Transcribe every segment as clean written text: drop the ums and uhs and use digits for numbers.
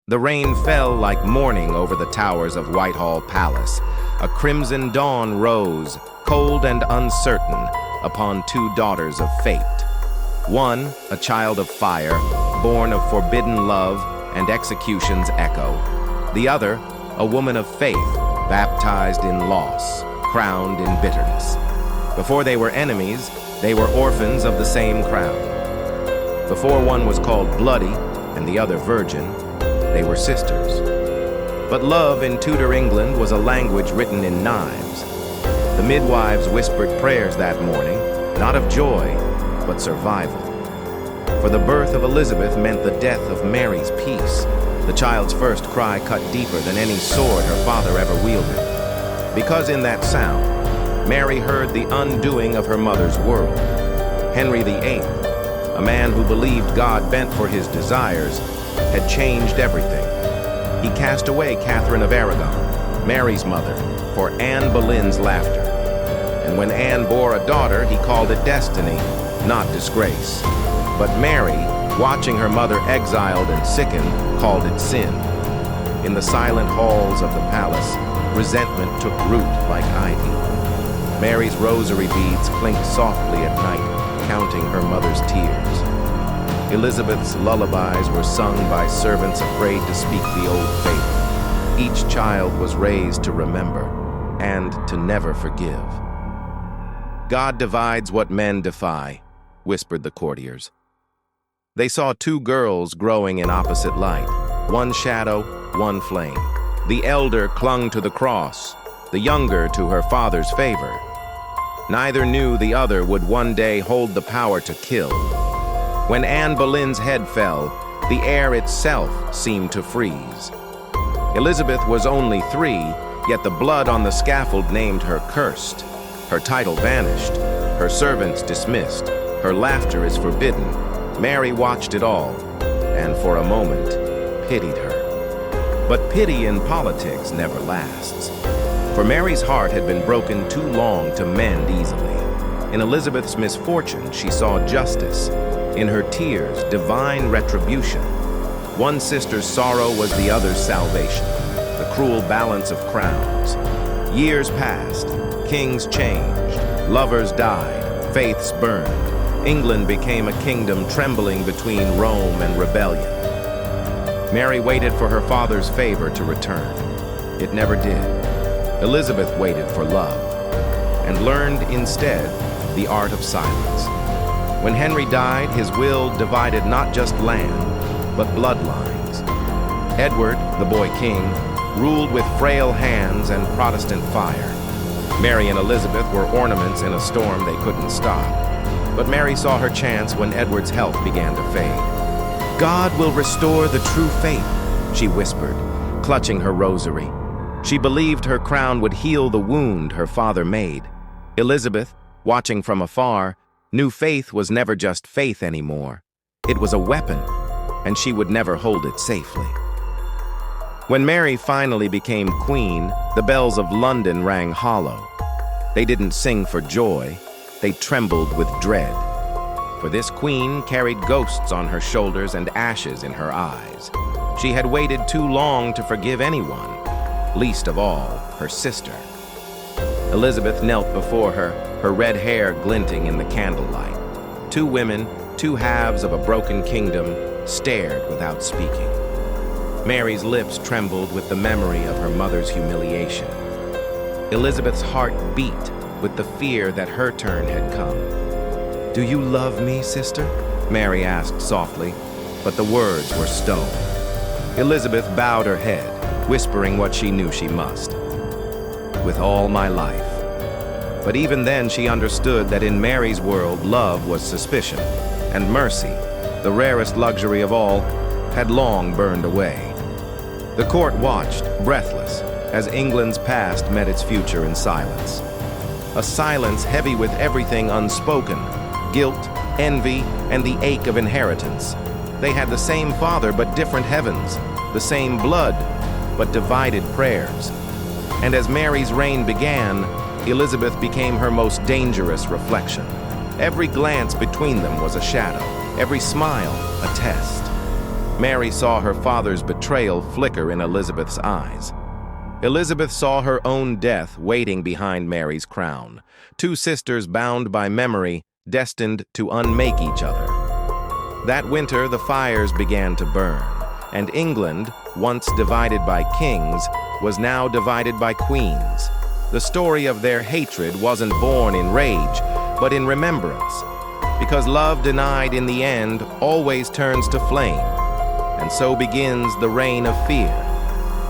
The rain fell like morning over the towers of Whitehall Palace. A crimson dawn rose, cold and uncertain, upon two daughters of fate. One, a child of fire, born of forbidden love and execution's echo. The other, a woman of faith, baptized in loss, crowned in bitterness. Before they were enemies, they were orphans of the same crown. Before one was called bloody and the other virgin, they were sisters. But love in Tudor England was a language written in knives. The midwives whispered prayers that morning, not of joy, but survival. For the birth of Elizabeth meant the death of Mary's peace. The child's first cry cut deeper than any sword her father ever wielded. Because in that sound, Mary heard the undoing of her mother's world. Henry VIII, a man who believed God bent for his desires, had changed everything. He cast away Catherine of Aragon, Mary's mother, for Anne Boleyn's laughter. And when Anne bore a daughter, he called it destiny, not disgrace. But Mary, watching her mother exiled and sickened, called it sin. In the silent halls of the palace, resentment took root like ivy. Mary's rosary beads clinked softly at night, counting her mother's tears. Elizabeth's lullabies were sung by servants afraid to speak the old faith. Each child was raised to remember and to never forgive. God divides what men defy, whispered the courtiers. They saw two girls growing in opposite light, one shadow, one flame. The elder clung to the cross, the younger to her father's favor. Neither knew the other would one day hold the power to kill. When Anne Boleyn's head fell, the air itself seemed to freeze. Elizabeth was only 3, yet the blood on the scaffold named her cursed. Her title vanished, her servants dismissed, her laughter is forbidden. Mary watched it all, and for a moment, pitied her. But pity in politics never lasts. For Mary's heart had been broken too long to mend easily. In Elizabeth's misfortune, she saw justice. In her tears, divine retribution. One sister's sorrow was the other's salvation, the cruel balance of crowns. Years passed, kings changed, lovers died, faiths burned. England became a kingdom trembling between Rome and rebellion. Mary waited for her father's favor to return. It never did. Elizabeth waited for love, and learned instead the art of silence. When Henry died, his will divided not just land, but bloodlines. Edward, the boy king, ruled with frail hands and Protestant fire. Mary and Elizabeth were ornaments in a storm they couldn't stop. But Mary saw her chance when Edward's health began to fade. God will restore the true faith, she whispered, clutching her rosary. She believed her crown would heal the wound her father made. Elizabeth, watching from afar, knew faith was never just faith anymore. It was a weapon, and she would never hold it safely. When Mary finally became queen, the bells of London rang hollow. They didn't sing for joy, they trembled with dread. For this queen carried ghosts on her shoulders and ashes in her eyes. She had waited too long to forgive anyone, least of all her sister. Elizabeth knelt before her, her red hair glinting in the candlelight. Two women, two halves of a broken kingdom, stared without speaking. Mary's lips trembled with the memory of her mother's humiliation. Elizabeth's heart beat with the fear that her turn had come. "Do you love me, sister?" Mary asked softly, but the words were stone. Elizabeth bowed her head, whispering what she knew she must. "With all my life." But even then she understood that in Mary's world love was suspicion, and mercy, the rarest luxury of all, had long burned away. The court watched, breathless, as England's past met its future in silence. A silence heavy with everything unspoken, guilt, envy, and the ache of inheritance. They had the same father but different heavens, the same blood but divided prayers. And as Mary's reign began, Elizabeth became her most dangerous reflection. Every glance between them was a shadow, every smile a test. Mary saw her father's betrayal flicker in Elizabeth's eyes. Elizabeth saw her own death waiting behind Mary's crown, two sisters bound by memory, destined to unmake each other. That winter, the fires began to burn, and England, once divided by kings, was now divided by queens. The story of their hatred wasn't born in rage, but in remembrance, because love denied in the end always turns to flame, and so begins the reign of fear,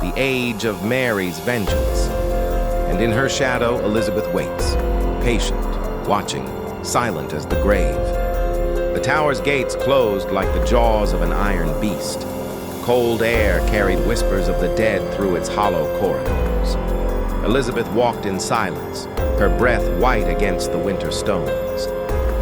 the age of Mary's vengeance. And in her shadow, Elizabeth waits, patient, watching, silent as the grave. The tower's gates closed like the jaws of an iron beast. Cold air carried whispers of the dead through its hollow corridors. Elizabeth walked in silence, her breath white against the winter stones.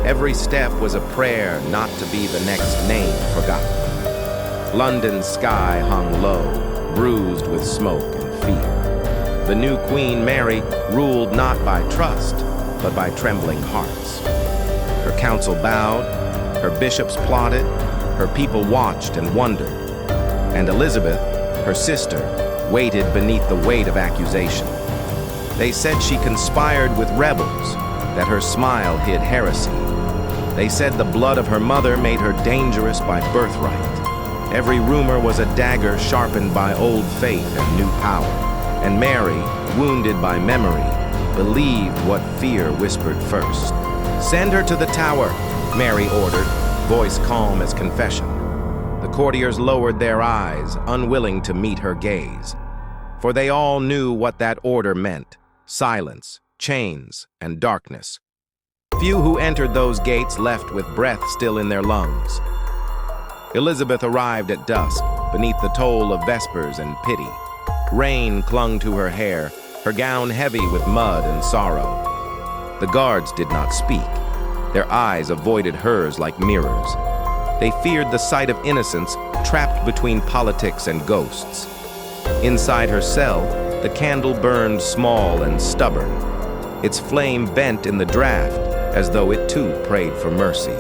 Every step was a prayer not to be the next name forgotten. London's sky hung low, bruised with smoke and fear. The new Queen Mary ruled not by trust, but by trembling hearts. Her council bowed, her bishops plotted, her people watched and wondered. And Elizabeth, her sister, waited beneath the weight of accusation. They said she conspired with rebels, that her smile hid heresy. They said the blood of her mother made her dangerous by birthright. Every rumor was a dagger sharpened by old faith and new power. And Mary, wounded by memory, believed what fear whispered first. "Send her to the tower," Mary ordered, voice calm as confession. The courtiers lowered their eyes, unwilling to meet her gaze. For they all knew what that order meant: silence, chains, and darkness. Few who entered those gates left with breath still in their lungs. Elizabeth arrived at dusk, beneath the toll of vespers and pity. Rain clung to her hair, her gown heavy with mud and sorrow. The guards did not speak. Their eyes avoided hers like mirrors. They feared the sight of innocence trapped between politics and ghosts. Inside her cell, the candle burned small and stubborn. Its flame bent in the draft, as though it too prayed for mercy.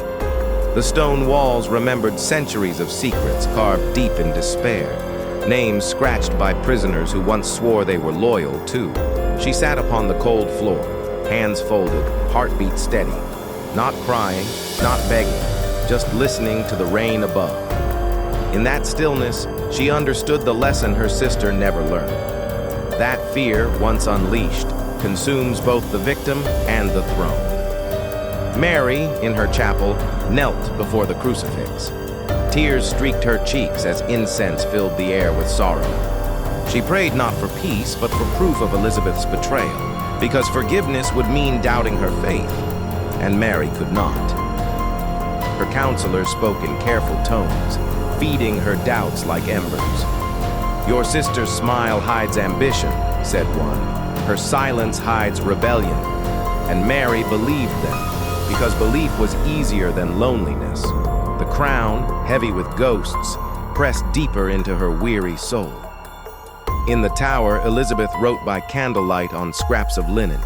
The stone walls remembered centuries of secrets carved deep in despair, names scratched by prisoners who once swore they were loyal too. She sat upon the cold floor, hands folded, heartbeat steady, not crying, not begging, just listening to the rain above. In that stillness, she understood the lesson her sister never learned. That fear, once unleashed, consumes both the victim and the throne. Mary, in her chapel, knelt before the crucifix. Tears streaked her cheeks as incense filled the air with sorrow. She prayed not for peace, but for proof of Elizabeth's betrayal, because forgiveness would mean doubting her faith, and Mary could not. Her counselors spoke in careful tones, feeding her doubts like embers. "Your sister's smile hides ambition," said one. "Her silence hides rebellion." And Mary believed them, because belief was easier than loneliness. The crown, heavy with ghosts, pressed deeper into her weary soul. In the tower, Elizabeth wrote by candlelight on scraps of linen.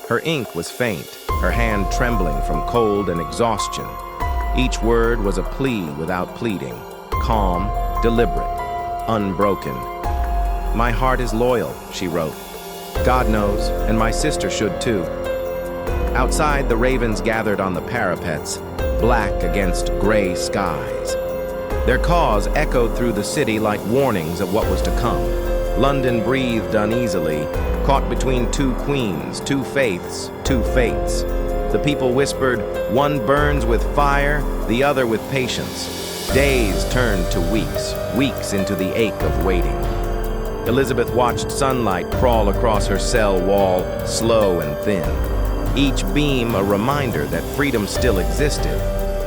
Her ink was faint, her hand trembling from cold and exhaustion. Each word was a plea without pleading, calm, deliberate, unbroken. "My heart is loyal," she wrote. "God knows, and my sister should too." Outside, the ravens gathered on the parapets, black against gray skies. Their caws echoed through the city like warnings of what was to come. London breathed uneasily, caught between two queens, two faiths, two fates. The people whispered, one burns with fire, the other with patience. Days turned to weeks, weeks into the ache of waiting. Elizabeth watched sunlight crawl across her cell wall, slow and thin. Each beam a reminder that freedom still existed,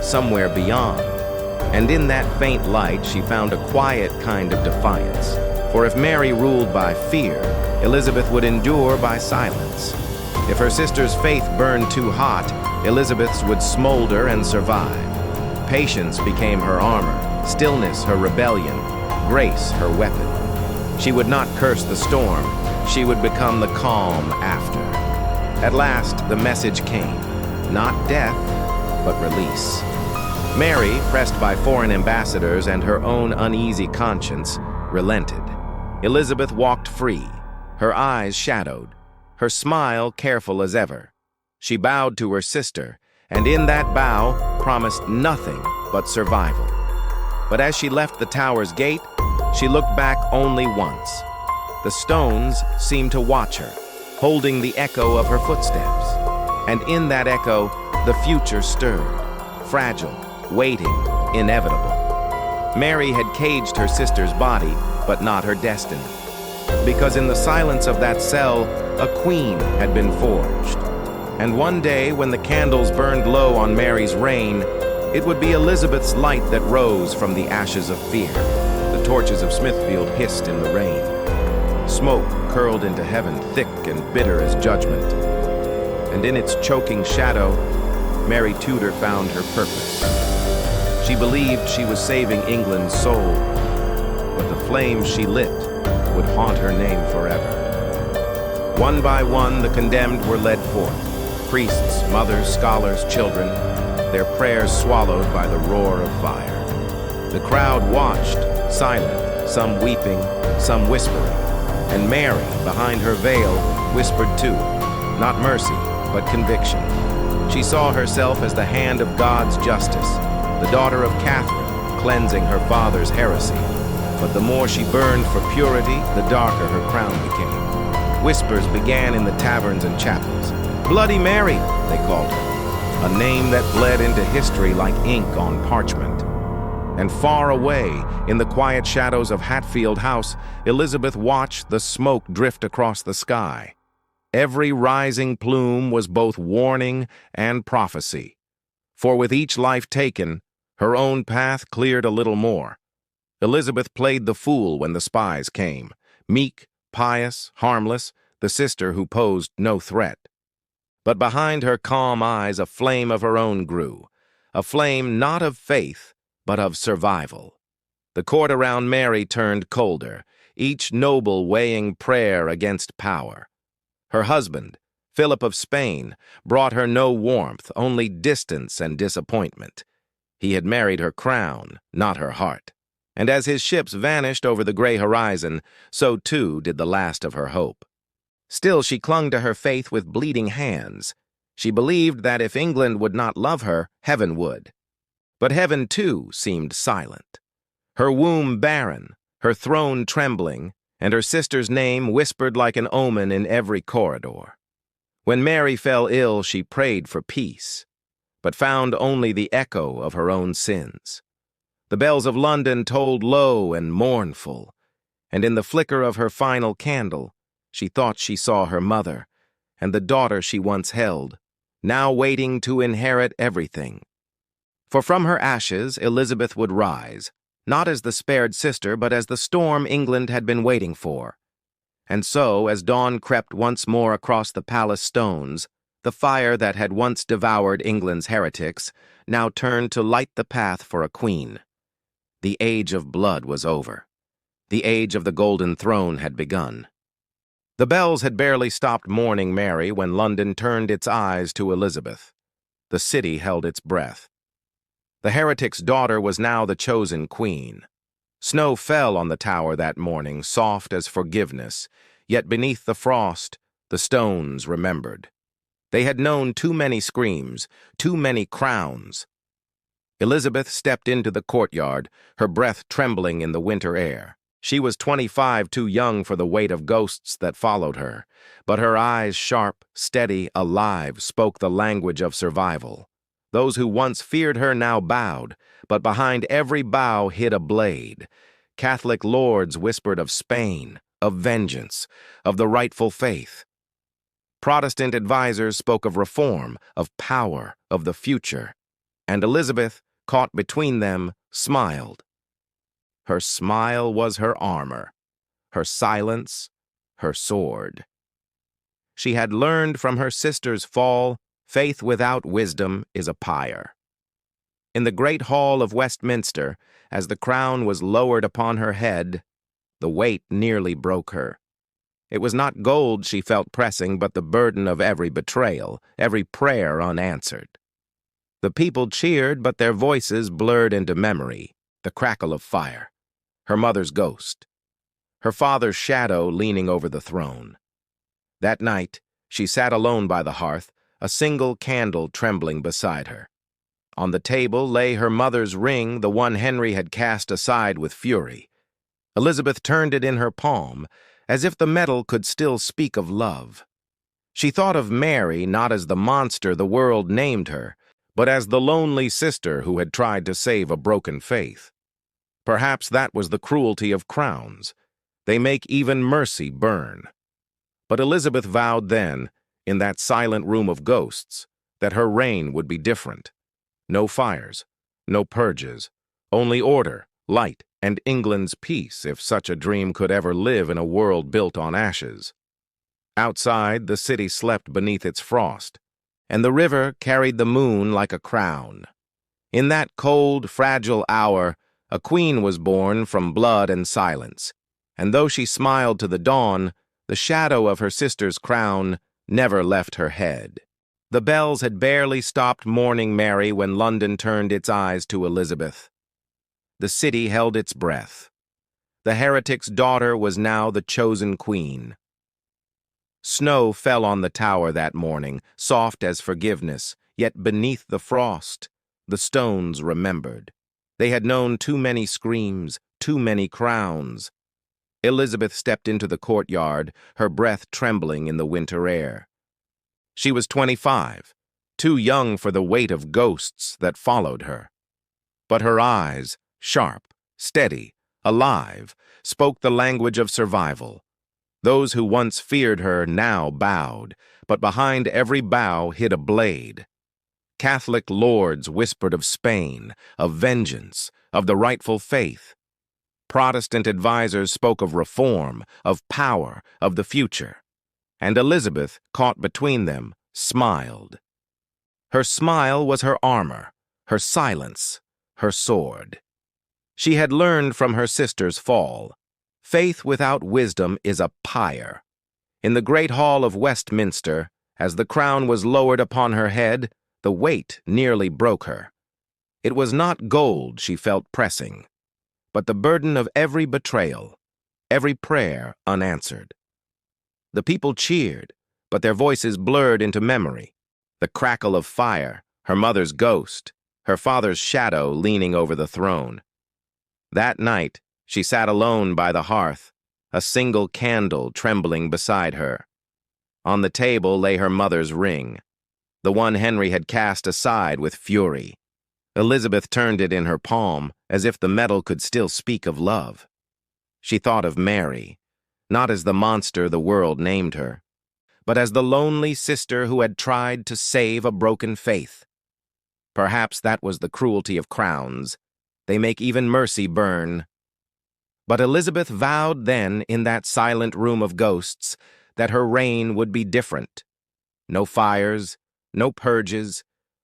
somewhere beyond. And in that faint light, she found a quiet kind of defiance. For if Mary ruled by fear, Elizabeth would endure by silence. If her sister's faith burned too hot, Elizabeth's would smolder and survive. Patience became her armor, stillness her rebellion, grace her weapon. She would not curse the storm, she would become the calm after. At last, the message came. Not death, but release. Mary, pressed by foreign ambassadors and her own uneasy conscience, relented. Elizabeth walked free, her eyes shadowed, her smile careful as ever. She bowed to her sister, and in that bow promised nothing but survival. But as she left the tower's gate, she looked back only once. The stones seemed to watch her, holding the echo of her footsteps. And in that echo, the future stirred, fragile, waiting, inevitable. Mary had caged her sister's body, but not her destiny. Because in the silence of that cell, a queen had been forged. And one day, when the candles burned low on Mary's reign, it would be Elizabeth's light that rose from the ashes of fear. The torches of Smithfield hissed in the rain. Smoke curled into heaven, thick and bitter as judgment. And in its choking shadow, Mary Tudor found her purpose. She believed she was saving England's soul, but the flames she lit would haunt her name forever. One by one, the condemned were led forth. Priests, mothers, scholars, children, their prayers swallowed by the roar of fire. The crowd watched, silent, some weeping, some whispering, and Mary, behind her veil, whispered too, not mercy, but conviction. She saw herself as the hand of God's justice, the daughter of Catherine, cleansing her father's heresy. But the more she burned for purity, the darker her crown became. Whispers began in the taverns and chapels. Bloody Mary, they called her, a name that bled into history like ink on parchment. And far away, in the quiet shadows of Hatfield House, Elizabeth watched the smoke drift across the sky. Every rising plume was both warning and prophecy. For with each life taken, her own path cleared a little more. Elizabeth played the fool when the spies came, meek, pious, harmless, the sister who posed no threat. But behind her calm eyes a flame of her own grew, a flame not of faith, but of survival. The court around Mary turned colder, each noble weighing prayer against power. Her husband, Philip of Spain, brought her no warmth, only distance and disappointment. He had married her crown, not her heart. And as his ships vanished over the gray horizon, so too did the last of her hope. Still she clung to her faith with bleeding hands. She believed that if England would not love her, heaven would. But heaven, too, seemed silent. Her womb barren, her throne trembling, and her sister's name whispered like an omen in every corridor. When Mary fell ill, she prayed for peace, but found only the echo of her own sins. The bells of London tolled low and mournful, and in the flicker of her final candle, she thought she saw her mother and the daughter she once held, now waiting to inherit everything. For from her ashes Elizabeth would rise, not as the spared sister, but as the storm England had been waiting for. And so, as dawn crept once more across the palace stones, the fire that had once devoured England's heretics now turned to light the path for a queen. The age of blood was over. The age of the Golden Throne had begun. The bells had barely stopped mourning Mary when London turned its eyes to Elizabeth. The city held its breath. The heretic's daughter was now the chosen queen. Snow fell on the tower that morning, soft as forgiveness, yet beneath the frost, the stones remembered. They had known too many screams, too many crowns. Elizabeth stepped into the courtyard, her breath trembling in the winter air. She was 25, too young for the weight of ghosts that followed her, but her eyes, sharp, steady, alive, spoke the language of survival. Those who once feared her now bowed, but behind every bow hid a blade. Catholic lords whispered of Spain, of vengeance, of the rightful faith. Protestant advisers spoke of reform, of power, of the future. And Elizabeth, caught between them, smiled. Her smile was her armor, her silence, her sword. She had learned from her sister's fall, faith without wisdom is a pyre. In the great hall of Westminster, as the crown was lowered upon her head, the weight nearly broke her. It was not gold she felt pressing, but the burden of every betrayal, every prayer unanswered. The people cheered, but their voices blurred into memory. The crackle of fire. Her mother's ghost. Her father's shadow leaning over the throne. That night, she sat alone by the hearth, a single candle trembling beside her. On the table lay her mother's ring, the one Henry had cast aside with fury. Elizabeth turned it in her palm, as if the metal could still speak of love. She thought of Mary not as the monster the world named her, but as the lonely sister who had tried to save a broken faith. Perhaps that was the cruelty of crowns. They make even mercy burn. But Elizabeth vowed then, in that silent room of ghosts, that her reign would be different. No fires, no purges, only order, light, and England's peace, if such a dream could ever live in a world built on ashes. Outside, the city slept beneath its frost, and the river carried the moon like a crown. In that cold, fragile hour, a queen was born from blood and silence, and though she smiled to the dawn, the shadow of her sister's crown never left her head. The bells had barely stopped mourning Mary when London turned its eyes to Elizabeth. The city held its breath. The heretic's daughter was now the chosen queen. Snow fell on the tower that morning, soft as forgiveness, yet beneath the frost, the stones remembered. They had known too many screams, too many crowns. Elizabeth stepped into the courtyard, her breath trembling in the winter air. She was 25, too young for the weight of ghosts that followed her. But her eyes, sharp, steady, alive, spoke the language of survival. Those who once feared her now bowed, but behind every bow hid a blade. Catholic lords whispered of Spain, of vengeance, of the rightful faith. Protestant advisers spoke of reform, of power, of the future. And Elizabeth, caught between them, smiled. Her smile was her armor, her silence, her sword. She had learned from her sister's fall. Faith without wisdom is a pyre. In the great hall of Westminster, as the crown was lowered upon her head, the weight nearly broke her. It was not gold she felt pressing, but the burden of every betrayal, every prayer unanswered. The people cheered, but their voices blurred into memory. The crackle of fire, her mother's ghost, her father's shadow leaning over the throne. That night, she sat alone by the hearth, a single candle trembling beside her. On the table lay her mother's ring, the one Henry had cast aside with fury. Elizabeth turned it in her palm, as if the metal could still speak of love. She thought of Mary, not as the monster the world named her, but as the lonely sister who had tried to save a broken faith. Perhaps that was the cruelty of crowns. They make even mercy burn. But Elizabeth vowed then, in that silent room of ghosts, that her reign would be different. No fires, no purges,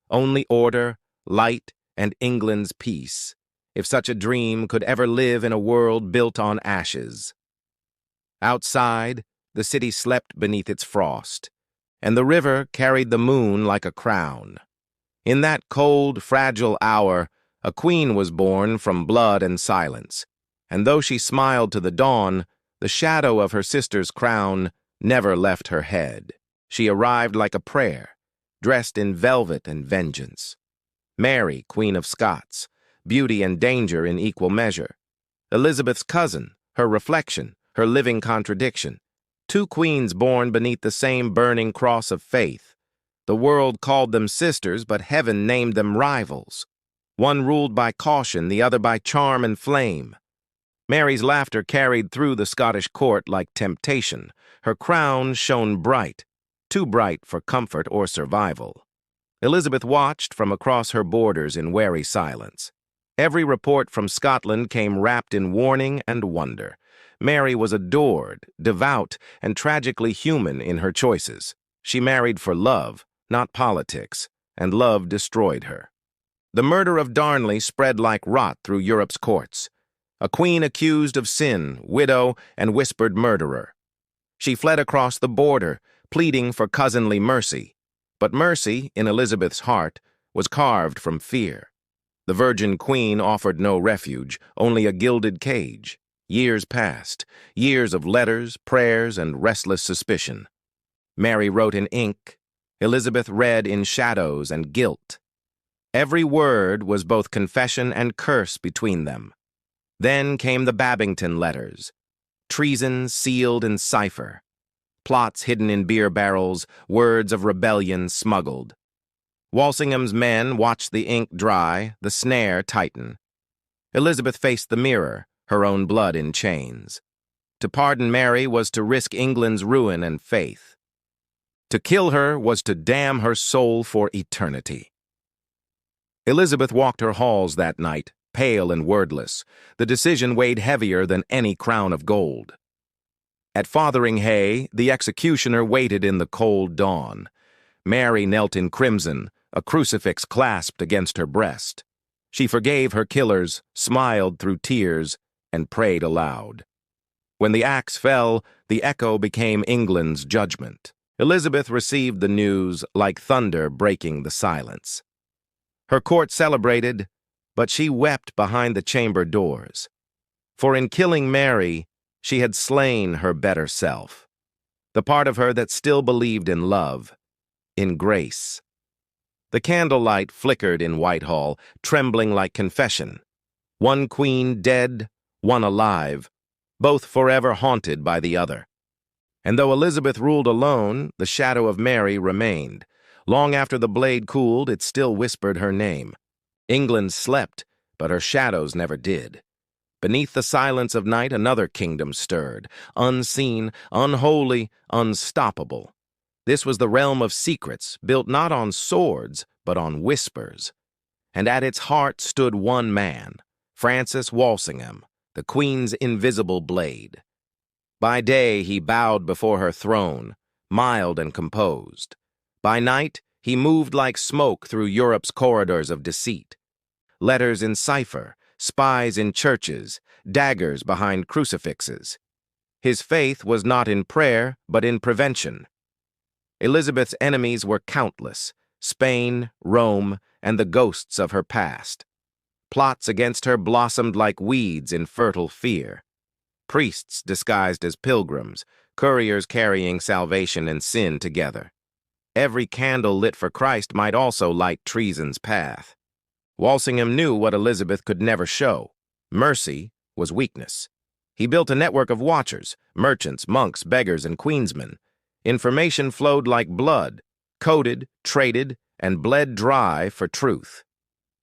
only order, light, and England's peace, if such a dream could ever live in a world built on ashes. Outside, the city slept beneath its frost, and the river carried the moon like a crown. In that cold, fragile hour, a queen was born from blood and silence, and though she smiled to the dawn, the shadow of her sister's crown never left her head. She arrived like a prayer, dressed in velvet and vengeance. Mary, Queen of Scots, beauty and danger in equal measure. Elizabeth's cousin, her reflection, her living contradiction. Two queens born beneath the same burning cross of faith. The world called them sisters, but heaven named them rivals. One ruled by caution, the other by charm and flame. Mary's laughter carried through the Scottish court like temptation. Her crown shone bright, too bright for comfort or survival. Elizabeth watched from across her borders in wary silence. Every report from Scotland came wrapped in warning and wonder. Mary was adored, devout, and tragically human in her choices. She married for love, not politics, and love destroyed her. The murder of Darnley spread like rot through Europe's courts. A queen accused of sin, widow, and whispered murderer. She fled across the border, pleading for cousinly mercy. But mercy, in Elizabeth's heart, was carved from fear. The Virgin Queen offered no refuge, only a gilded cage. Years passed, years of letters, prayers, and restless suspicion. Mary wrote in ink, Elizabeth read in shadows and guilt. Every word was both confession and curse between them. Then came the Babington letters, treason sealed in cipher, plots hidden in beer barrels, words of rebellion smuggled. Walsingham's men watched the ink dry, the snare tighten. Elizabeth faced the mirror, her own blood in chains. To pardon Mary was to risk England's ruin and faith. To kill her was to damn her soul for eternity. Elizabeth walked her halls that night, pale and wordless. The decision weighed heavier than any crown of gold. At Fotheringhay, the executioner waited in the cold dawn. Mary knelt in crimson, a crucifix clasped against her breast. She forgave her killers, smiled through tears, and prayed aloud. When the axe fell, the echo became England's judgment. Elizabeth received the news like thunder breaking the silence. Her court celebrated, but she wept behind the chamber doors. For in killing Mary, she had slain her better self, the part of her that still believed in love, in grace. The candlelight flickered in Whitehall, trembling like confession. One queen dead, one alive, both forever haunted by the other. And though Elizabeth ruled alone, the shadow of Mary remained. Long after the blade cooled, it still whispered her name. England slept, but her shadows never did. Beneath the silence of night, another kingdom stirred, unseen, unholy, unstoppable. This was the realm of secrets, built not on swords, but on whispers. And at its heart stood one man, Francis Walsingham, the Queen's invisible blade. By day he bowed before her throne, mild and composed. By night he moved like smoke through Europe's corridors of deceit. Letters in cipher, spies in churches, daggers behind crucifixes. His faith was not in prayer, but in prevention. Elizabeth's enemies were countless, Spain, Rome, and the ghosts of her past. Plots against her blossomed like weeds in fertile fear. Priests disguised as pilgrims, couriers carrying salvation and sin together. Every candle lit for Christ might also light treason's path. Walsingham knew what Elizabeth could never show. Mercy was weakness. He built a network of watchers, merchants, monks, beggars, and queensmen. Information flowed like blood, coded, traded, and bled dry for truth.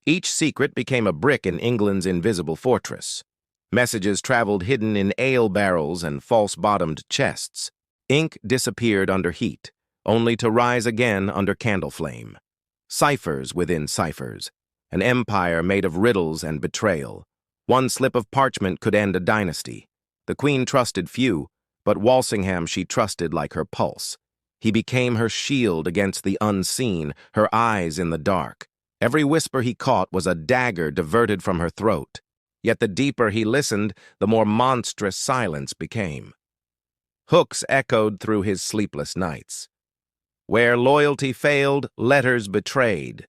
Each secret became a brick in England's invisible fortress. Messages traveled hidden in ale barrels and false-bottomed chests. Ink disappeared under heat, only to rise again under candle flame. Ciphers within ciphers, an empire made of riddles and betrayal. One slip of parchment could end a dynasty. The Queen trusted few, but Walsingham she trusted like her pulse. He became her shield against the unseen, her eyes in the dark. Every whisper he caught was a dagger diverted from her throat. Yet the deeper he listened, the more monstrous silence became. Hooks echoed through his sleepless nights. Where loyalty failed, letters betrayed.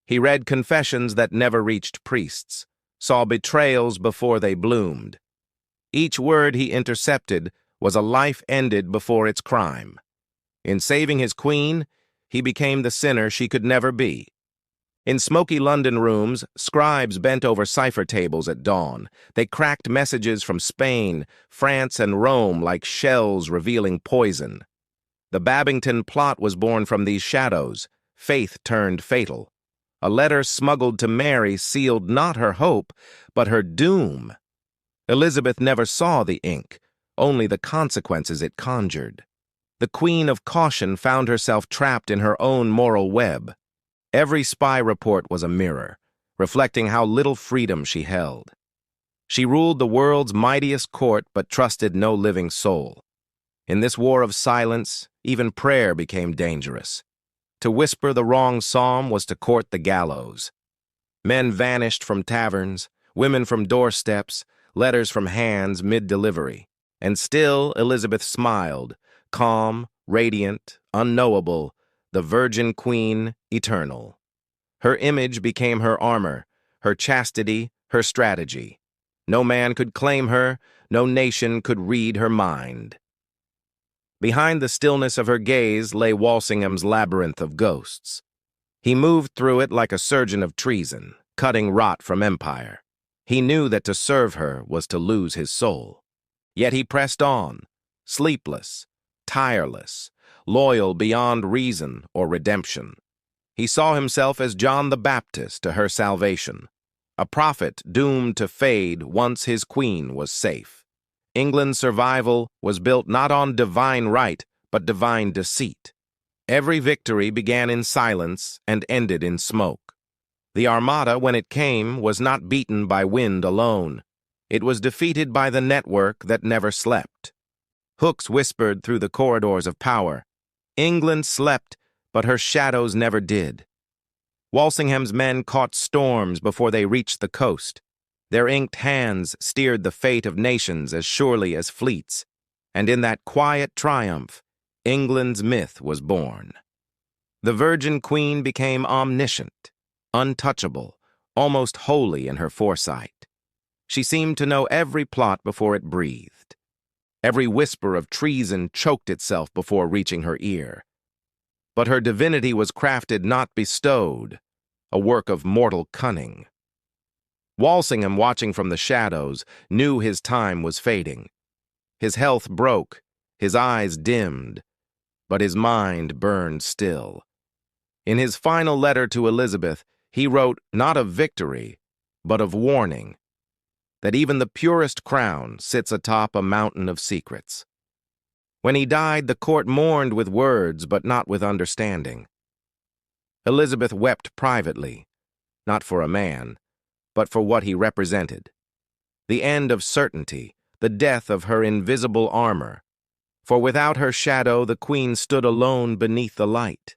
He read confessions that never reached priests, saw betrayals before they bloomed. Each word he intercepted was a life ended before its crime. In saving his queen, he became the sinner she could never be. In smoky London rooms, scribes bent over cipher tables at dawn. They cracked messages from Spain, France, and Rome like shells revealing poison. The Babington plot was born from these shadows. Faith turned fatal. A letter smuggled to Mary sealed not her hope, but her doom. Elizabeth never saw the ink, only the consequences it conjured. The Queen of Caution found herself trapped in her own moral web. Every spy report was a mirror, reflecting how little freedom she held. She ruled the world's mightiest court but trusted no living soul. In this war of silence, even prayer became dangerous. To whisper the wrong psalm was to court the gallows. Men vanished from taverns, women from doorsteps, letters from hands mid-delivery. And still Elizabeth smiled, calm, radiant, unknowable, the Virgin Queen eternal. Her image became her armor, her chastity, her strategy. No man could claim her, no nation could read her mind. Behind the stillness of her gaze lay Walsingham's labyrinth of ghosts. He moved through it like a surgeon of treason, cutting rot from empire. He knew that to serve her was to lose his soul. Yet he pressed on, sleepless, tireless, loyal beyond reason or redemption. He saw himself as John the Baptist to her salvation, a prophet doomed to fade once his queen was safe. England's survival was built not on divine right, but divine deceit. Every victory began in silence and ended in smoke. The Armada, when it came, was not beaten by wind alone. It was defeated by the network that never slept. Hooks whispered through the corridors of power. England slept, but her shadows never did. Walsingham's men caught storms before they reached the coast. Their inked hands steered the fate of nations as surely as fleets. And in that quiet triumph, England's myth was born. The Virgin Queen became omniscient, untouchable, almost holy in her foresight. She seemed to know every plot before it breathed. Every whisper of treason choked itself before reaching her ear. But her divinity was crafted, not bestowed, a work of mortal cunning. Walsingham, watching from the shadows, knew his time was fading. His health broke, his eyes dimmed, but his mind burned still. In his final letter to Elizabeth, he wrote not of victory, but of warning, that even the purest crown sits atop a mountain of secrets. When he died, the court mourned with words, but not with understanding. Elizabeth wept privately, not for a man, but for what he represented. The end of certainty, the death of her invisible armor. For without her shadow, the queen stood alone beneath the light.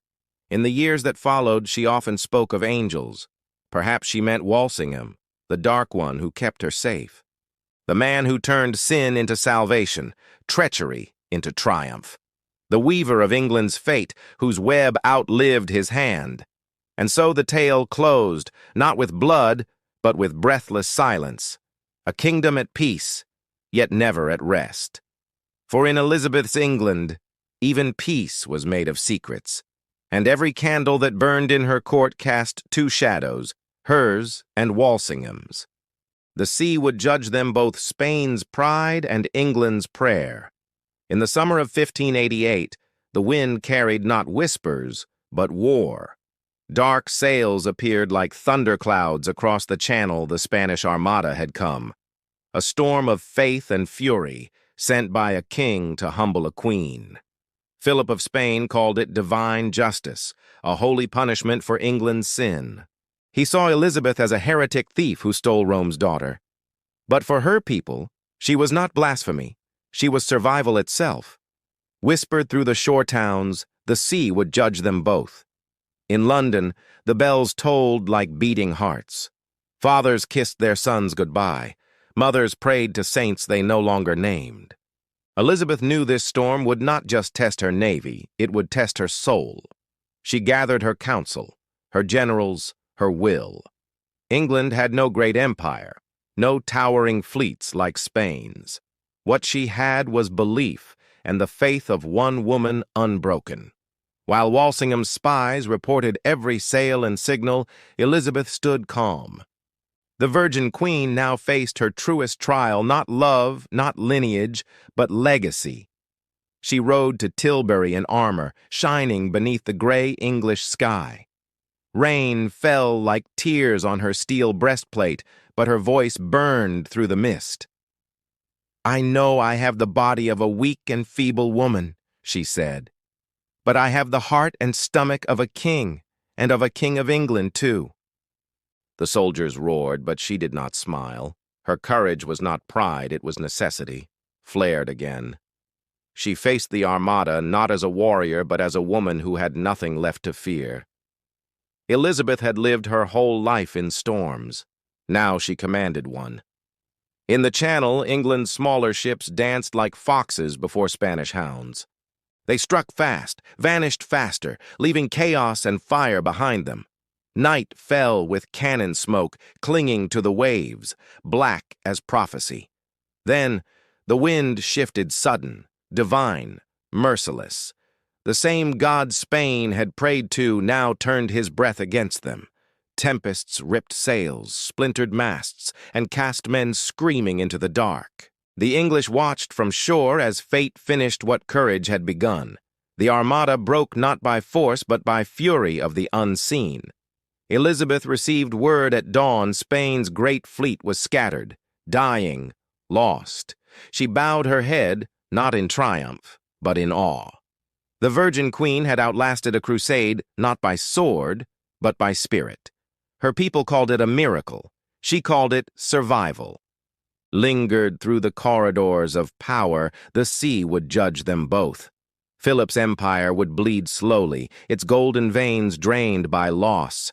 In the years that followed, she often spoke of angels. Perhaps she meant Walsingham, the dark one who kept her safe. The man who turned sin into salvation, treachery into triumph. The weaver of England's fate, whose web outlived his hand. And so the tale closed, not with blood, but with breathless silence. A kingdom at peace, yet never at rest. For in Elizabeth's England, even peace was made of secrets, and every candle that burned in her court cast two shadows, hers and Walsingham's. The sea would judge them both Spain's pride and England's prayer. In the summer of 1588, the wind carried not whispers, but war. Dark sails appeared like thunderclouds across the channel the Spanish Armada had come. A storm of faith and fury, sent by a king to humble a queen. Philip of Spain called it divine justice, a holy punishment for England's sin. He saw Elizabeth as a heretic thief who stole Rome's daughter. But for her people, she was not blasphemy. She was survival itself. Whispered through the shore towns, the sea would judge them both. In London, the bells tolled like beating hearts. Fathers kissed their sons goodbye. Mothers prayed to saints they no longer named. Elizabeth knew this storm would not just test her navy, it would test her soul. She gathered her council, her generals, her will. England had no great empire, no towering fleets like Spain's. What she had was belief and the faith of one woman unbroken. While Walsingham's spies reported every sail and signal, Elizabeth stood calm. The Virgin Queen now faced her truest trial, not love, not lineage, but legacy. She rode to Tilbury in armor, shining beneath the gray English sky. Rain fell like tears on her steel breastplate, but her voice burned through the mist. "I know I have the body of a weak and feeble woman," she said, "but I have the heart and stomach of a king, and of a king of England, too." The soldiers roared, but she did not smile. Her courage was not pride, it was necessity, flared again. She faced the Armada not as a warrior, but as a woman who had nothing left to fear. Elizabeth had lived her whole life in storms. Now she commanded one. In the Channel, England's smaller ships danced like foxes before Spanish hounds. They struck fast, vanished faster, leaving chaos and fire behind them. Night fell with cannon smoke clinging to the waves, black as prophecy. Then the wind shifted sudden, divine, merciless. The same God Spain had prayed to now turned his breath against them. Tempests ripped sails, splintered masts, and cast men screaming into the dark. The English watched from shore as fate finished what courage had begun. The Armada broke not by force but by fury of the unseen. Elizabeth received word at dawn Spain's great fleet was scattered, dying, lost. She bowed her head, not in triumph, but in awe. The Virgin Queen had outlasted a crusade not by sword, but by spirit. Her people called it a miracle. She called it survival. Lingered through the corridors of power, the sea would judge them both. Philip's empire would bleed slowly, its golden veins drained by loss.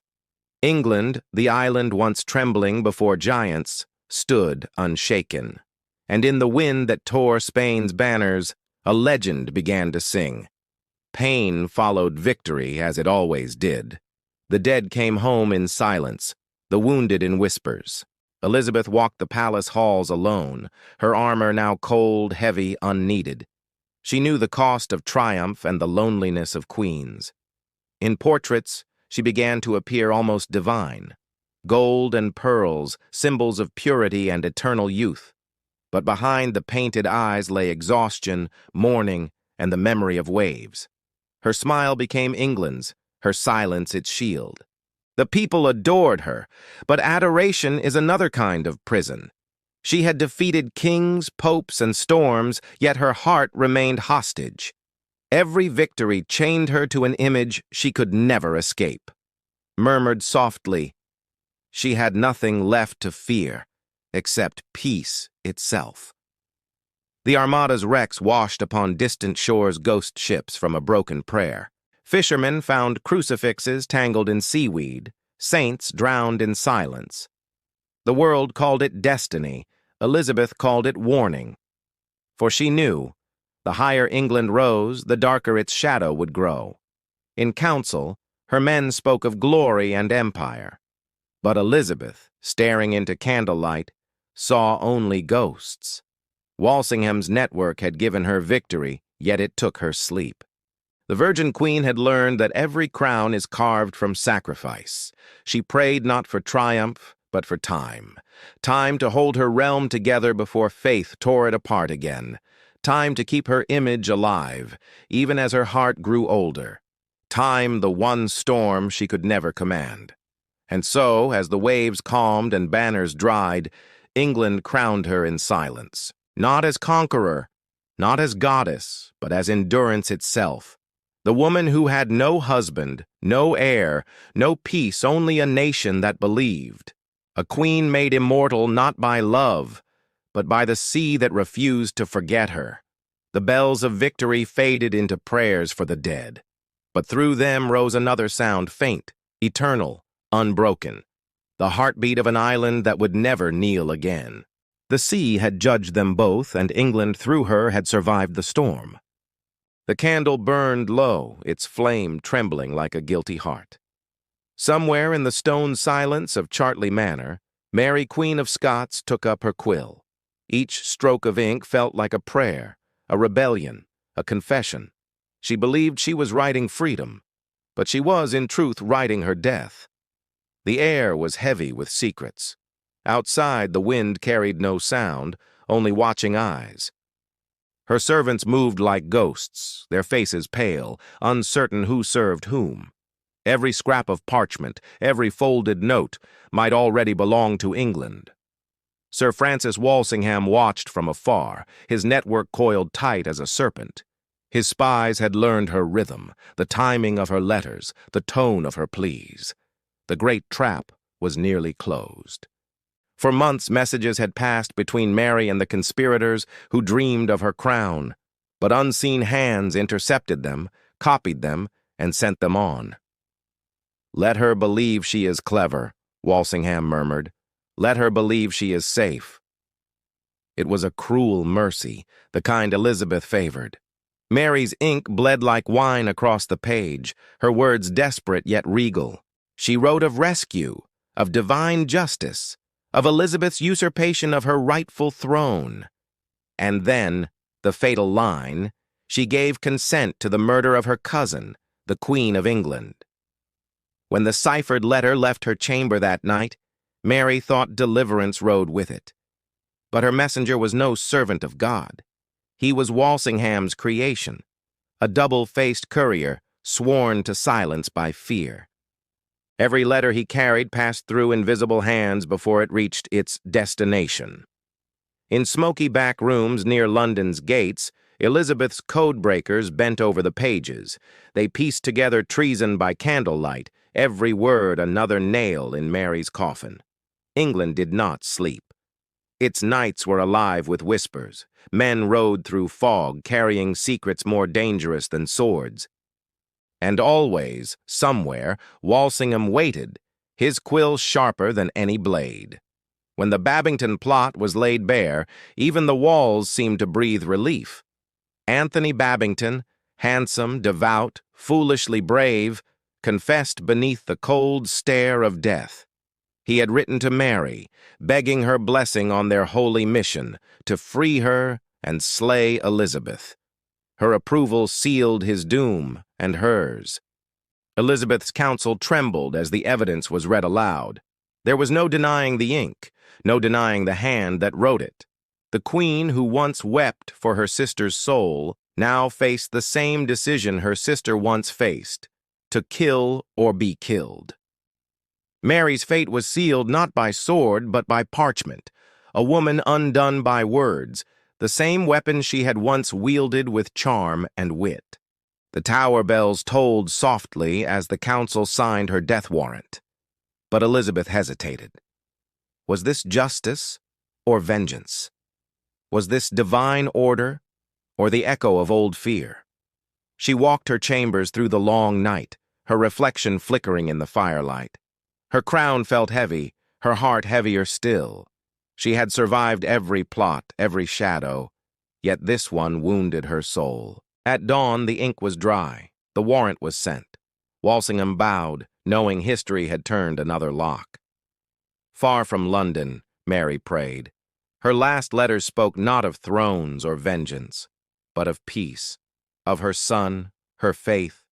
England, the island once trembling before giants, stood unshaken. And in the wind that tore Spain's banners, a legend began to sing. Pain followed victory, as it always did. The dead came home in silence, the wounded in whispers. Elizabeth walked the palace halls alone, her armor now cold, heavy, unneeded. She knew the cost of triumph and the loneliness of queens. In portraits, she began to appear almost divine. Gold and pearls, symbols of purity and eternal youth. But behind the painted eyes lay exhaustion, mourning, and the memory of waves. Her smile became England's, her silence its shield. The people adored her, but adoration is another kind of prison. She had defeated kings, popes, and storms, yet her heart remained hostage. Every victory chained her to an image she could never escape. Murmured softly, she had nothing left to fear, except peace itself. The Armada's wrecks washed upon distant shores ghost ships from a broken prayer. Fishermen found crucifixes tangled in seaweed, saints drowned in silence. The world called it destiny, Elizabeth called it warning. For she knew, the higher England rose, the darker its shadow would grow. In council, her men spoke of glory and empire. But Elizabeth, staring into candlelight, saw only ghosts. Walsingham's network had given her victory, yet it took her sleep. The Virgin Queen had learned that every crown is carved from sacrifice. She prayed not for triumph, but for time. Time to hold her realm together before faith tore it apart again. Time to keep her image alive, even as her heart grew older. Time, the one storm she could never command. And so, as the waves calmed and banners dried, England crowned her in silence. Not as conqueror, not as goddess, but as endurance itself. The woman who had no husband, no heir, no peace, only a nation that believed. A queen made immortal not by love, but by the sea that refused to forget her. The bells of victory faded into prayers for the dead. But through them rose another sound, faint, eternal, unbroken. The heartbeat of an island that would never kneel again. The sea had judged them both, and England through her had survived the storm. The candle burned low, its flame trembling like a guilty heart. Somewhere in the stone silence of Chartley Manor, Mary Queen of Scots took up her quill. Each stroke of ink felt like a prayer, a rebellion, a confession. She believed she was writing freedom, but she was, in truth, writing her death. The air was heavy with secrets. Outside, the wind carried no sound, only watching eyes. Her servants moved like ghosts, their faces pale, uncertain who served whom. Every scrap of parchment, every folded note, might already belong to England. Sir Francis Walsingham watched from afar, his network coiled tight as a serpent. His spies had learned her rhythm, the timing of her letters, the tone of her pleas. The great trap was nearly closed. For months, messages had passed between Mary and the conspirators who dreamed of her crown, but unseen hands intercepted them, copied them, and sent them on. "Let her believe she is clever," Walsingham murmured. "Let her believe she is safe." It was a cruel mercy, the kind Elizabeth favored. Mary's ink bled like wine across the page, her words desperate yet regal. She wrote of rescue, of divine justice, of Elizabeth's usurpation of her rightful throne. And then, the fatal line, she gave consent to the murder of her cousin, the Queen of England. When the ciphered letter left her chamber that night, Mary thought deliverance rode with it. But her messenger was no servant of God. He was Walsingham's creation, a double-faced courier sworn to silence by fear. Every letter he carried passed through invisible hands before it reached its destination. In smoky back rooms near London's gates, Elizabeth's code-breakers bent over the pages. They pieced together treason by candlelight, every word another nail in Mary's coffin. England did not sleep. Its nights were alive with whispers. Men rode through fog, carrying secrets more dangerous than swords. And always, somewhere, Walsingham waited, his quill sharper than any blade. When the Babington plot was laid bare, even the walls seemed to breathe relief. Anthony Babington, handsome, devout, foolishly brave, confessed beneath the cold stare of death. He had written to Mary, begging her blessing on their holy mission, to free her and slay Elizabeth. Her approval sealed his doom and hers. Elizabeth's counsel trembled as the evidence was read aloud. There was no denying the ink, no denying the hand that wrote it. The queen who once wept for her sister's soul now faced the same decision her sister once faced, to kill or be killed. Mary's fate was sealed not by sword but by parchment, a woman undone by words, the same weapon she had once wielded with charm and wit. The tower bells tolled softly as the council signed her death warrant. But Elizabeth hesitated. Was this justice or vengeance? Was this divine order or the echo of old fear? She walked her chambers through the long night, her reflection flickering in the firelight. Her crown felt heavy, her heart heavier still. She had survived every plot, every shadow, yet this one wounded her soul. At dawn, the ink was dry. The warrant was sent. Walsingham bowed, knowing history had turned another lock. Far from London, Mary prayed. Her last letters spoke not of thrones or vengeance, but of peace, of her son, her faith,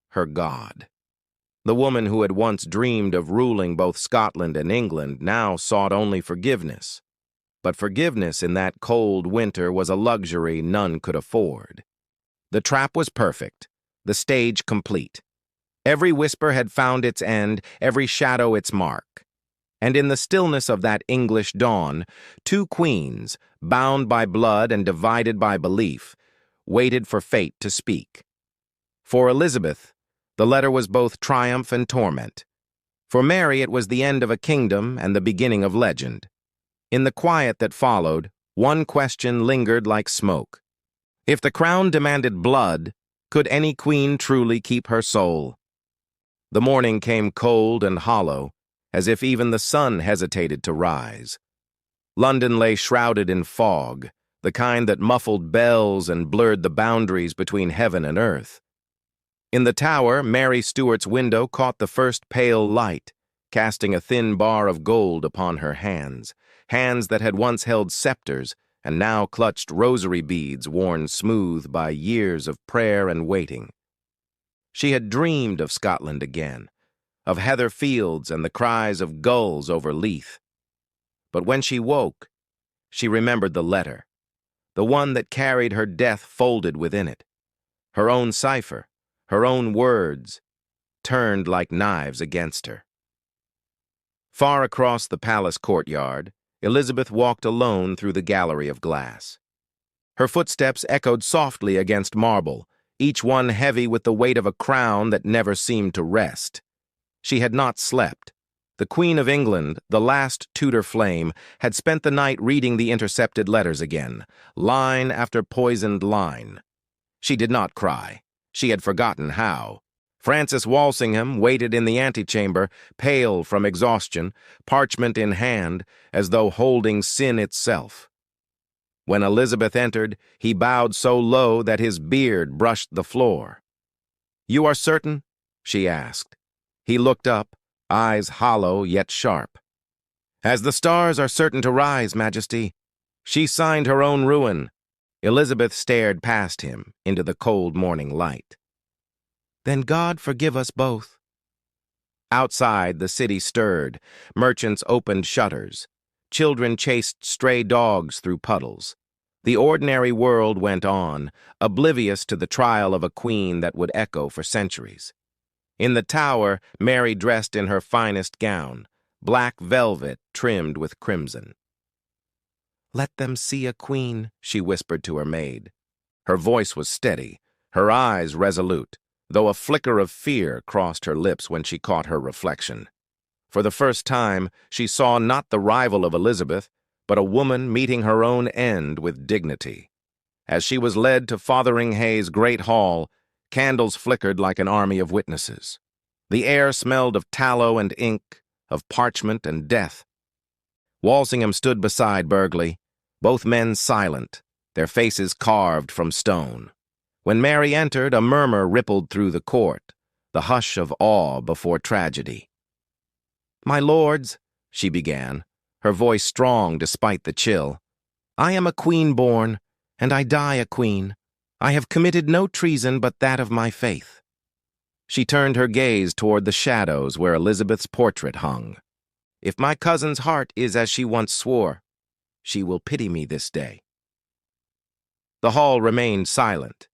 her God. The woman who had once dreamed of ruling both Scotland and England now sought only forgiveness. But forgiveness in that cold winter was a luxury none could afford. The trap was perfect, the stage complete. Every whisper had found its end, every shadow its mark. And in the stillness of that English dawn, two queens, bound by blood and divided by belief, waited for fate to speak. For Elizabeth, the letter was both triumph and torment. For Mary, it was the end of a kingdom and the beginning of legend. In the quiet that followed, one question lingered like smoke. If the crown demanded blood, could any queen truly keep her soul? The morning came cold and hollow, as if even the sun hesitated to rise. London lay shrouded in fog, the kind that muffled bells and blurred the boundaries between heaven and earth. In the tower, Mary Stuart's window caught the first pale light, casting a thin bar of gold upon her hands, hands that had once held scepters and now clutched rosary beads worn smooth by years of prayer and waiting. She had dreamed of Scotland again, of heather fields and the cries of gulls over Leith. But when she woke, she remembered the letter, the one that carried her death folded within it, her own cipher, her own words, turned like knives against her. Far across the palace courtyard, Elizabeth walked alone through the gallery of glass. Her footsteps echoed softly against marble, each one heavy with the weight of a crown that never seemed to rest. She had not slept. The Queen of England, the last Tudor flame, had spent the night reading the intercepted letters again, line after poisoned line. She did not cry. She had forgotten how. Francis Walsingham waited in the antechamber, pale from exhaustion, parchment in hand, as though holding sin itself. When Elizabeth entered, he bowed so low that his beard brushed the floor. "You are certain?" she asked. He looked up, eyes hollow yet sharp. "As the stars are certain to rise, Majesty. She signed her own ruin." Elizabeth stared past him into the cold morning light. "Then God forgive us both." Outside, the city stirred. Merchants opened shutters. Children chased stray dogs through puddles. The ordinary world went on, oblivious to the trial of a queen that would echo for centuries. In the tower, Mary dressed in her finest gown, black velvet trimmed with crimson. "Let them see a queen," she whispered to her maid. Her voice was steady, her eyes resolute, though a flicker of fear crossed her lips when she caught her reflection. For the first time, she saw not the rival of Elizabeth, but a woman meeting her own end with dignity. As she was led to Fotheringay's great hall, candles flickered like an army of witnesses. The air smelled of tallow and ink, of parchment and death. Walsingham stood beside Burghley, both men silent, their faces carved from stone. When Mary entered, a murmur rippled through the court, the hush of awe before tragedy. "My lords," she began, her voice strong despite the chill, "I am a queen born, and I die a queen. I have committed no treason but that of my faith." She turned her gaze toward the shadows where Elizabeth's portrait hung. "If my cousin's heart is as she once swore, she will pity me this day." The hall remained silent.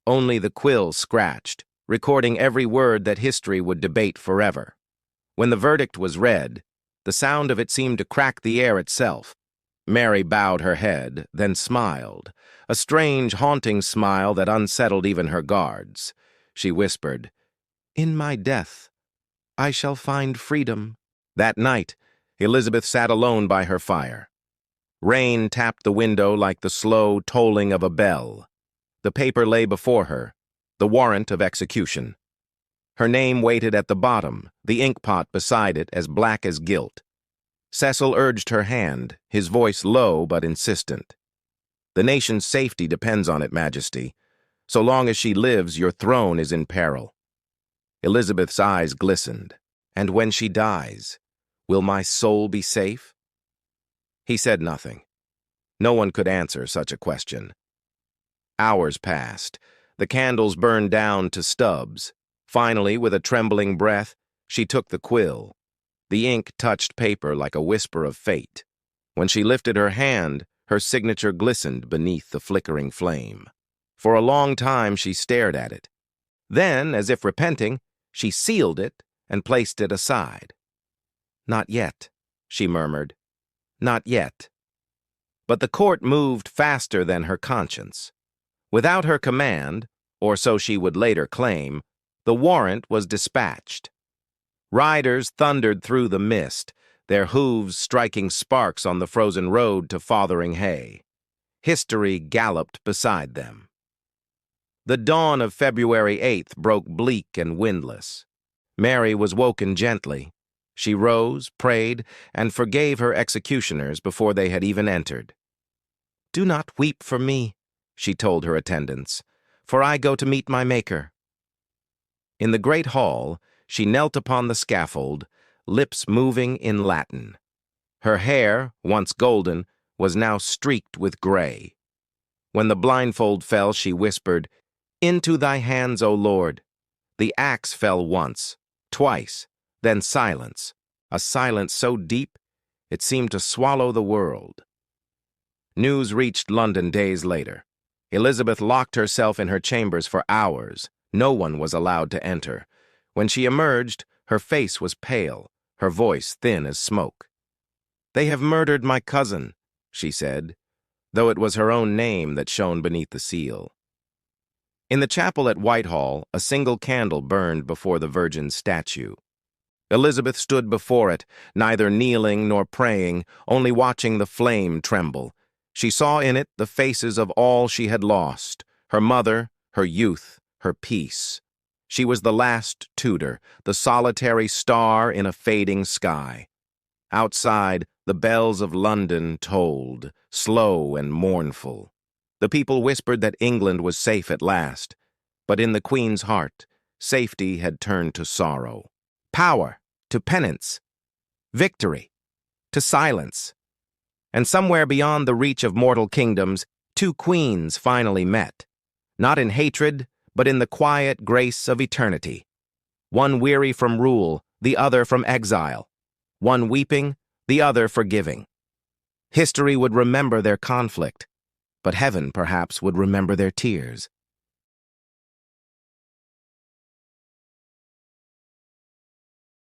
Only the quill scratched, recording every word that history would debate forever. When the verdict was read, the sound of it seemed to crack the air itself. Mary bowed her head, then smiled, a strange, haunting smile that unsettled even her guards. She whispered, "In my death, I shall find freedom." That night, Elizabeth sat alone by her fire. Rain tapped the window like the slow tolling of a bell. The paper lay before her, the warrant of execution. Her name waited at the bottom, the inkpot beside it as black as guilt. Cecil urged her hand, his voice low but insistent. "The nation's safety depends on it, Majesty. So long as she lives, your throne is in peril." Elizabeth's eyes glistened. "And when she dies, will my soul be safe?" He said nothing. No one could answer such a question. Hours passed. The candles burned down to stubs. Finally, with a trembling breath, she took the quill. The ink touched paper like a whisper of fate. When she lifted her hand, her signature glistened beneath the flickering flame. For a long time she stared at it. Then, as if repenting, she sealed it and placed it aside. "Not yet," she murmured. "Not yet." But the court moved faster than her conscience. Without her command, or so she would later claim, the warrant was dispatched. Riders thundered through the mist, their hooves striking sparks on the frozen road to Fotheringay. History galloped beside them. The dawn of February 8th broke bleak and windless. Mary was woken gently. She rose, prayed, and forgave her executioners before they had even entered. "Do not weep for me," she told her attendants, "for I go to meet my Maker." In the great hall, she knelt upon the scaffold, lips moving in Latin. Her hair, once golden, was now streaked with gray. When the blindfold fell, she whispered, "Into thy hands, O Lord." The axe fell once, twice, then silence, a silence so deep it seemed to swallow the world. News reached London days later. Elizabeth locked herself in her chambers for hours. No one was allowed to enter. When she emerged, her face was pale, her voice thin as smoke. "They have murdered my cousin," she said, though it was her own name that shone beneath the seal. In the chapel at Whitehall, a single candle burned before the Virgin's statue. Elizabeth stood before it, neither kneeling nor praying, only watching the flame tremble. She saw in it the faces of all she had lost, her mother, her youth, her peace. She was the last Tudor, the solitary star in a fading sky. Outside, the bells of London tolled, slow and mournful. The people whispered that England was safe at last, but in the Queen's heart, safety had turned to sorrow. Power, to penance, victory, to silence. And somewhere beyond the reach of mortal kingdoms, two queens finally met, not in hatred, but in the quiet grace of eternity. One weary from rule, the other from exile. One weeping, the other forgiving. History would remember their conflict, but heaven perhaps would remember their tears.